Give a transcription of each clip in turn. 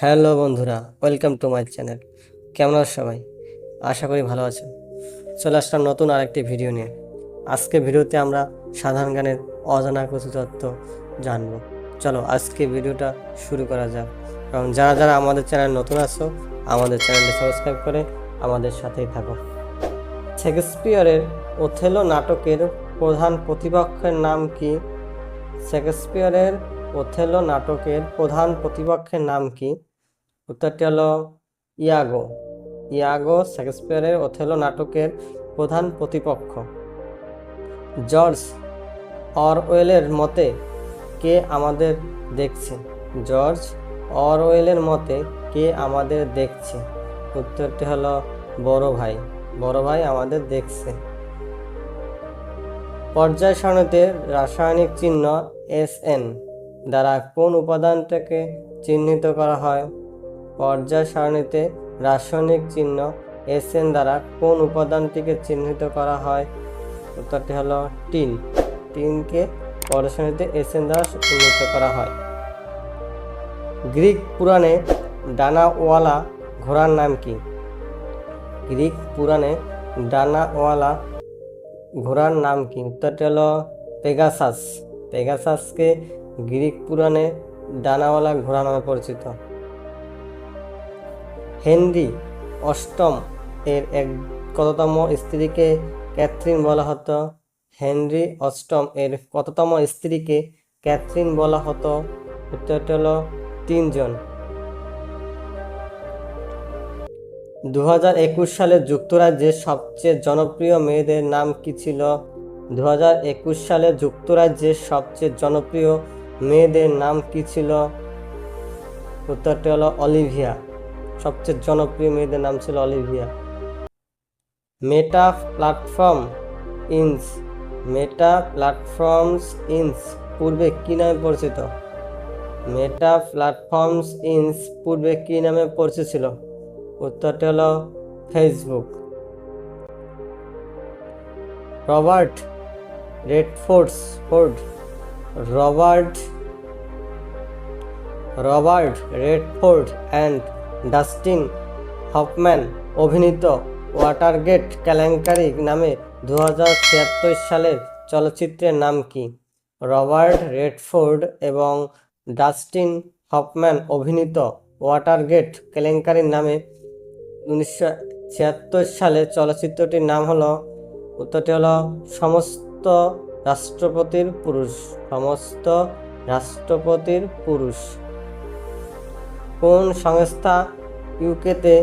Hello বন্ধুরা, welcome to my channel. কেমন আছো সবাই? আশা করি ভালো আছেন। চলে আসলাম নতুন আরেকটি ভিডিও নিয়ে। আজকে ভিডিওতে আমরা সাধারণ জ্ঞানের অজানা কিছু তথ্য জানব। চলো আজকে ভিডিওটা শুরু করা যাক। কারণ যারা যারা আমাদের চ্যানেল নতুন আছো, আমাদের চ্যানেলটি সাবস্ক্রাইব করে আমাদের সাথেই থাকো। শেক্সপিয়রের ওথেলো নাটকের প্রধান প্রতিপক্ষের নাম কি? শেক্সপিয়রের ওথেলো নাটকের প্রধান প্রতিপক্ষের নাম কি? উত্তরটি হলো ইয়াগো। ইয়াগো শেক্সপিয়রের ওথেলো নাটকের প্রধান প্রতিপক্ষ। জর্জ অরওয়েলের মতে কে আমাদের দেখছে? জর্জ অরওয়েলের মতে কে আমাদের দেখছে? উত্তরটি হলো বড় ভাই। বড় ভাই আমাদের দেখছে। পর্যায় সারণীতে রাসায়নিক চিহ্ন SN দ্বারা কোন উপাদানটাকে চিহ্নিত করা হয়? পর্যায় সারণীতে রাসায়নিক চিহ্ন SN দ্বারা কোন উপাদানটিকে চিহ্নিত করা হয়? উত্তরটি হলো টিন। টিনকে পর্যায় সারণীতে SN দ্বারা চিহ্নিত করা হয়। গ্রিক পুরাণে ডানাওয়ালা ঘোড়ার নাম কি? গ্রিক পুরাণে ডানাওয়ালা ঘোড়ার নাম কি? উত্তরটি হলো পেগাসাস। পেগাসাসকে গ্রিক পুরাণে ডানাওয়ালা ঘোড়া নামে পরিচিত। হেনরি অষ্টম এর কততম স্ত্রীকে ক্যাথরিন বলা হতো? হেনরি অষ্টম এর কততম স্ত্রীকে ক্যাথরিন বলা হতো? উত্তরটি হলো 3 জন। 2021 সালে যুক্তরাজ্যের সবচেয়ে জনপ্রিয় মেয়েদের নাম কি ছিল? 2021 সালে যুক্তরাজ্যের সবচেয়ে জনপ্রিয় মেয়েদের নাম কি ছিল? উত্তরটি হলো অলিভিয়া। সবচেয়ে জনপ্রিয় মেয়েদের নাম ছিল অলিভিয়া। মেটা প্ল্যাটফর্মস ইনস পূর্বে কি নামে পরিচিত? মেটা প্ল্যাটফর্মস ইনস পূর্বে কি নামে পরিচিত ছিল? উত্তরটি হলো Facebook. Robert Redford and Dustin Hoffman অভিনীত ওয়াটারগেট কেলেঙ্কারি নামে 2076 সালের চলচ্চিত্রের নাম কি? রবার্ট রেডফোর্ড এবং ডাস্টিন হফম্যান অভিনীত ওয়াটারগেট কেলেঙ্কারি নামে 1976 সালে চলচ্চিত্রটির নাম হলো, উত্তরটি হলো সমস্ত রাষ্ট্রপতির পুরুষ। সমস্ত রাষ্ট্রপতির পুরুষ। কোন সংস্থা ইউকেতে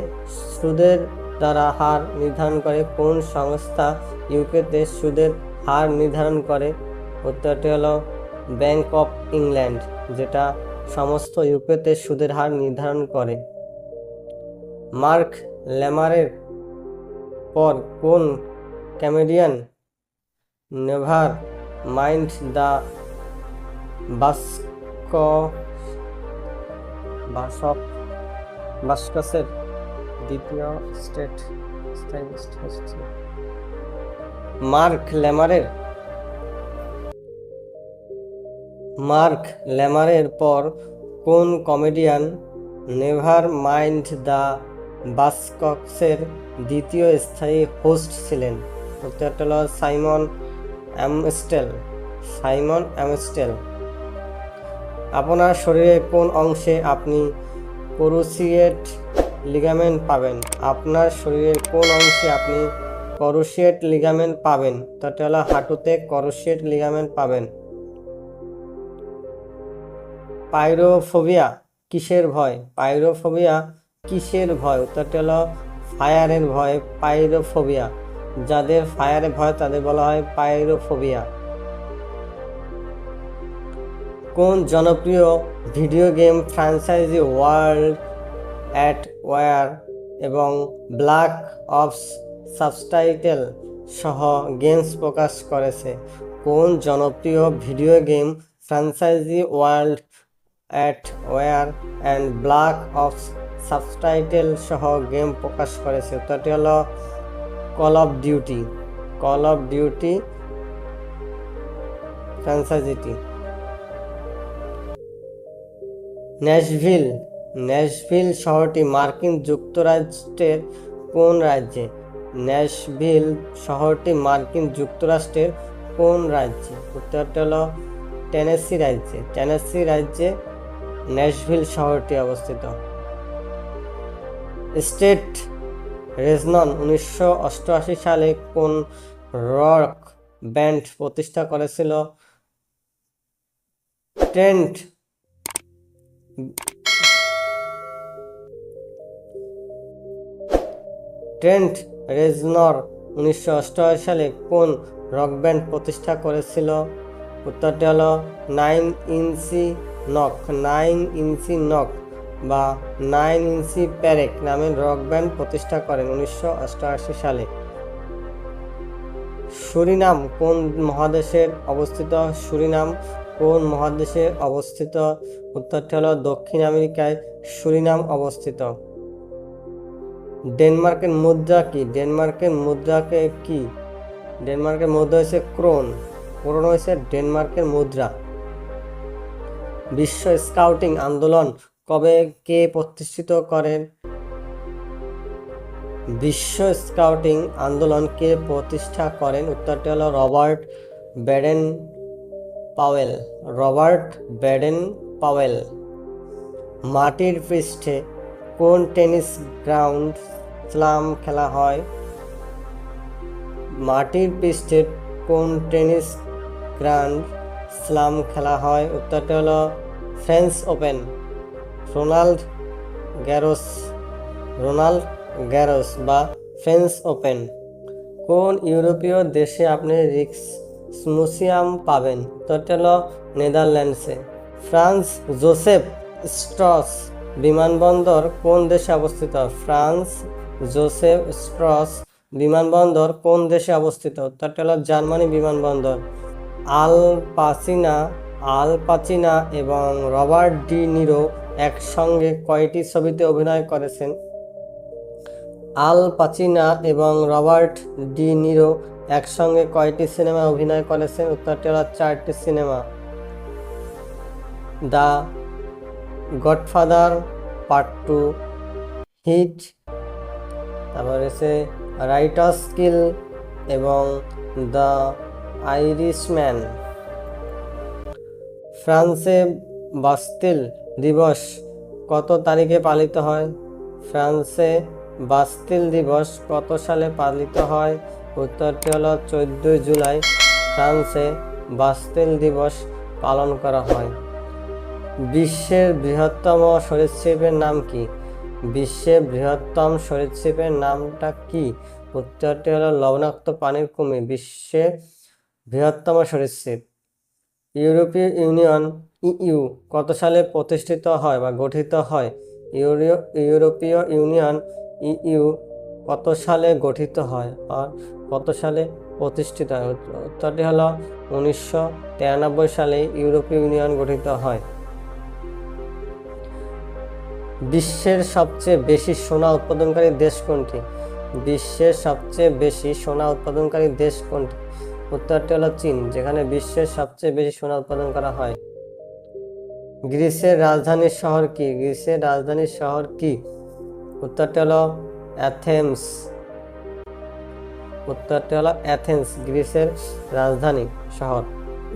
সুদের দ্বারা হার নির্ধারণ করে? কোন সংস্থা ইউকেতে সুদের হার নির্ধারণ করে? উত্তরটি হলো ব্যাংক অফ ইংল্যান্ড, যেটা সমস্ত ইউকেতে সুদের হার নির্ধারণ করে। মার্ক ল্যামারের পর কোন কমেডিয়ান নেভার মাইন্ড দ্য বাস্কসের দ্বিতীয় মার্ক ল্যামারের পর কোন কমেডিয়ান নেভার মাইন্ড দ্য বাস্কসের দ্বিতীয় স্থায়ী হোস্ট ছিলেন? উত্তরটা হলো সাইমন অ্যামস্টেল। আপনার শরীরের কোন অংশে আপনি ক্রুশিয়েট লিগামেন্ট পাবেন? আপনার শরীরের কোন অংশে আপনি ক্রুশিয়েট লিগামেন্ট পাবেন? উত্তরটা হলো হাঁটুতে ক্রুশিয়েট লিগামেন্ট পাবেন। পাইরোফোবিয়া কিসের ভয়? পাইরোফোবিয়া কিসের ভয়? উত্তরটি হলো ফায়ারের ভয়। পাইরোফোবিয়া, যাদের ফায়ারের ভয় তাদের বলা হয় পাইরোফোবিয়া। কোন জনপ্রিয় video game franchise World at War এবং ব্ল্যাক অপস সাবটাইটেল সহ গেমস প্রকাশ করেছে? কোন জনপ্রিয় video game franchise World at War and Black Ops subtitle সহ গেম প্রকাশ করেছে? উত্তরটি হলো কল অফ ডিউটি ফ্র্যাঞ্চাইজিটি। ন্যাশভিল শহরটি মার্কিন যুক্তরাষ্ট্রের কোন রাজ্যে? ন্যাশভিল শহরটি মার্কিন যুক্তরাষ্ট্রের কোন রাজ্যে? উত্তরটা হলো টেনেসি রাজ্যে। টেনেসি রাজ্যে ন্যাশভিল শহরটি অবস্থিত। স্টেট রেজনন 1988 সালে কোন রক ব্যান্ড প্রতিষ্ঠা করেছিল? ট্রেন্ট রেজনর 1988 সালে কোন রক ব্যান্ড প্রতিষ্ঠা করেছিল? উত্তরটি হলো 9 ইঞ্চি নক বা 9 ইঞ্চি প্যারেক নামের রক ব্যান্ড প্রতিষ্ঠা করেন 1988 সালে। সুরিনাম কোন মহাদেশে অবস্থিত? সুরিনাম কোন মহাদেশে অবস্থিত? উত্তরটি হলো দক্ষিণ আমেরিকায় সুরিনাম অবস্থিত। ডেনমার্কের মুদ্রা কি? ডেনমার্কের মুদ্রাকে কি? ডেনমার্কের মুদ্রা হচ্ছে ক্রোন হচ্ছে ডেনমার্কের মুদ্রা। বিশ্ব স্কাউটিং আন্দোলন কবে কে প্রতিষ্ঠিত করেন? বিশ্ব স্কাউটিং আন্দোলন কে প্রতিষ্ঠা করেন? উত্তরটি হলো Robert Baden Powell. Robert Baden Powell. মাটির পৃষ্ঠে কোন টেনিস গ্রাউন্ড স্লাম খেলা হয়? মাটির পৃষ্ঠে কোন টেনিস গ্র্যান্ড স্লাম খেলা হয়? উত্তরটি হলো ফ্রেঞ্চ ওপেন। রোনাল্ড গ্যারোস বা ফ্রেঞ্চ ওপেন। কোন ইউরোপীয় দেশে আপনি রিক্সমুসিয়াম পাবেন? উত্তরটি হলো নেদারল্যান্ডসে। ফ্রান্স জোসেফ স্ট্রস বিমানবন্দর কোন দেশে অবস্থিত? ফ্রান্স জোসেফ স্ট্রস বিমানবন্দর কোন দেশে অবস্থিত? উত্তরটি হলো জার্মানি বিমানবন্দর। আল পাচিনা এবং রবার্ট ডি নিরো একসঙ্গে কয়টি ছবিতে অভিনয় করেছেন? আল পাচিনা এবং রবার্ট ডি নিরো একসঙ্গে কয়টি সিনেমা অভিনয় করেছেন? উত্তরটি হলো 4টি সিনেমা। দ্য গডফাদার পার্ট 2, হিট, তারপর হচ্ছে রাইটার্স কিল এবং দ্য আইরিশম্যান। ফ্রান্সে বাস্তিল দিবস কত তারিখে পালিত হয়? ফ্রান্সে বাস্তিল দিবস কত সালে পালিত হয়? উত্তরটি হলো 14 জুলাই ফ্রান্সে বাস্তিল দিবস পালন করা হয়। বিশ্বের বৃহত্তম সরীসৃপের নাম কি? বিশ্বের বৃহত্তম সরীসৃপের নামটা কি? উত্তরটি হলো লবণাক্ত পানির কুমির বিশ্বের বৃহত্তম সরীসৃপ। ইউরোপীয় ইউনিয়ন ইইউ কত সালে প্রতিষ্ঠিত হয় বা গঠিত হয়? ইউরোপীয় ইউনিয়ন ইইউ কত সালে গঠিত হয় আর কত সালে প্রতিষ্ঠিত হয়? উত্তরটি হলো 1993 সালে ইউরোপীয় ইউনিয়ন গঠিত হয়। বিশ্বের সবচেয়ে বেশি সোনা উৎপাদনকারী দেশ কোনটি? বিশ্বের সবচেয়ে বেশি সোনা উৎপাদনকারী দেশ কোনটি? উত্তরটি হলো চীন, যেখানে বিশ্বের সবচেয়ে বেশি সোনা উৎপাদন করা হয়। গ্রিসের রাজধানীর শহর কি? গ্রিসের রাজধানীর শহর কি? উত্তরটি হলো অ্যাথেন্স। উত্তরটি হলো অ্যাথেন্স, গ্রিসের রাজধানী শহর।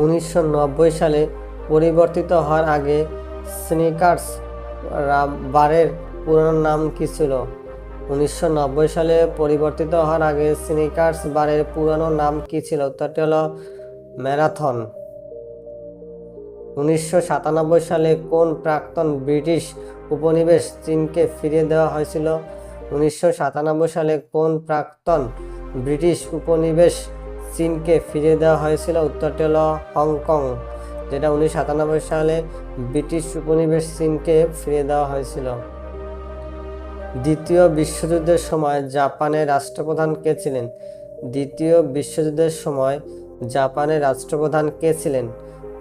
1990 সালে পরিবর্তিত হওয়ার আগে স্নিকার্স বারের পুরনো নাম কি ছিল? 1990 সালে পরিবর্তিত হওয়ার আগে স্নিকার্স বারের পুরনো নাম কি ছিল? উত্তরটি হলো ম্যারাথন। 1997 সালে কোন প্রাক্তন ব্রিটিশ উপনিবেশ চীনকে ফিরিয়ে দেওয়া হয়েছিল? 1997 সালে কোন প্রাক্তন ব্রিটিশ উপনিবেশ চীনকে ফিরিয়ে দেওয়া হয়েছিল? উত্তরটি হলো হংকং, যেটা 1997 সালে ব্রিটিশ উপনিবেশ চীনকে ফিরিয়ে দেওয়া হয়েছিল। দ্বিতীয় বিশ্বযুদ্ধের সময় জাপানের রাষ্ট্রপ্রধান কে ছিলেন? দ্বিতীয় বিশ্বযুদ্ধের সময় জাপানের রাষ্ট্রপ্রধান কে ছিলেন?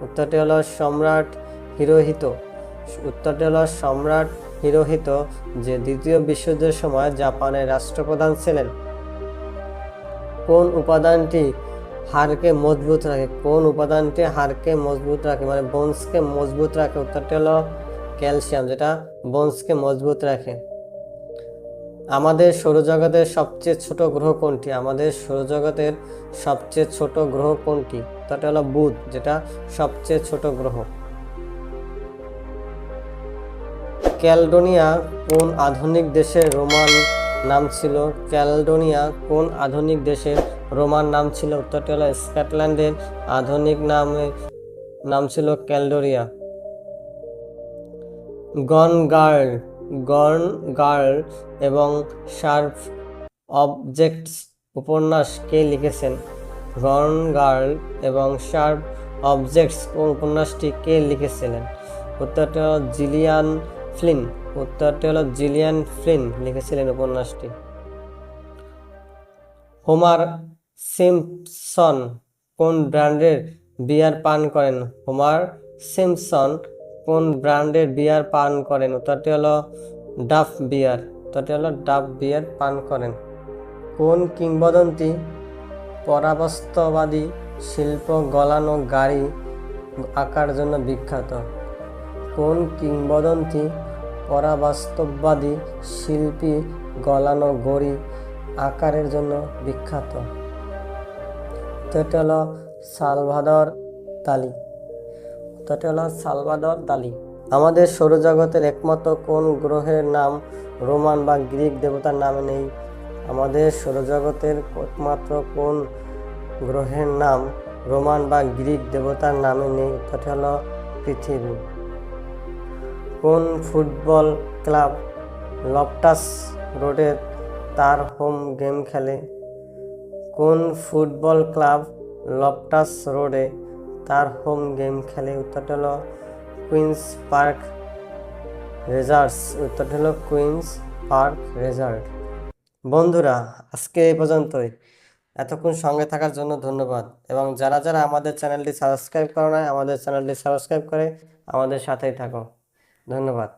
উত্তরটি হলো সম্রাট হিরোহিতো। উত্তরটি হলো সম্রাট হিরোহিতো, যে দ্বিতীয় বিশ্বযুদ্ধের সময় জাপানের রাষ্ট্রপ্রধান ছিলেন। কোন উপাদানটি হাড়কে মজবুত রাখে? কোন উপাদানটি হাড়কে মজবুত রাখে, মানে বোনসকে মজবুত রাখে? উত্তরটি হলো ক্যালসিয়াম, যেটা বোনসকে মজবুত রাখে। আমাদের সৌরজগতের সবচেয়ে ছোট গ্রহ কোনটি? আমাদের সৌরজগতের সবচেয়ে ছোট গ্রহ কোনটি? সেটা হলো বুধ, যেটা সবচেয়ে ছোট গ্রহ। ক্যালডোনিয়া কোন আধুনিক দেশের রোমান নাম ছিল? ক্যালডোনিয়া কোন আধুনিক দেশের রোমান নাম ছিল? উত্তরটি হলো স্কটল্যান্ডের আধুনিক নাম ছিল ক্যালডোরিয়া। গন গার্ল এবং শার্প অবজেক্টস উপন্যাস কে লিখেছেন? গন গার্ল এবং শার্প অবজেক্টস উপন্যাসটি কে লিখেছিলেন? উত্তরটি হলো জিলিয়ান ফ্লিন। উত্তরটি হলো জিলিয়ান ফ্লিন লিখেছিলেন উপন্যাসটি। হোমার সিম্পসন কোন ব্র্যান্ডের বিয়ার পান করেন? হোমার সিম্পসন কোন ব্র্যান্ডের বিয়ার পান করেন? উত্তরটি হলো ডাফ বিয়ার। উত্তরটি হলো ডাফ বিয়ার পান করেন। কোন কিংবদন্তি পরাবস্ত্রবাদী শিল্প গলানো গাড়ি আঁকার জন্য বিখ্যাত? কোন কিংবদন্তি পরাবাস্তববাদী শিল্পী গলানো গড়ি আকারের জন্য বিখ্যাত? উত্তরটি হলো সালভাদর দালি। উত্তরটি হলো সালভাদর দালি। আমাদের সৌরজগতের একমাত্র কোন গ্রহের নাম রোমান বা গ্রিক দেবতার নামে নেই? আমাদের সৌরজগতের একমাত্র কোন গ্রহের নাম রোমান বা গ্রিক দেবতার নামে নেই? উত্তরটি হলো পৃথিবী। কোন ফুটবল ক্লাব লফটাস রোডে তার হোম গেম খেলে? কোন ফুটবল ক্লাব লফটাস রোডে তার হোম গেম খেলে? উত্তরটি হলো কুইন্স পার্ক রেজার্টস। উত্তরটি হলো কুইন্স পার্ক রেজার্ট। বন্ধুরা, আজকে এই পর্যন্তই। এতক্ষণ সঙ্গে থাকার জন্য ধন্যবাদ। এবং যারা যারা আমাদের চ্যানেলটি সাবস্ক্রাইব করে নাই, আমাদের চ্যানেলটি সাবস্ক্রাইব করে আমাদের সাথেই থাকো। ধন্যবাদ।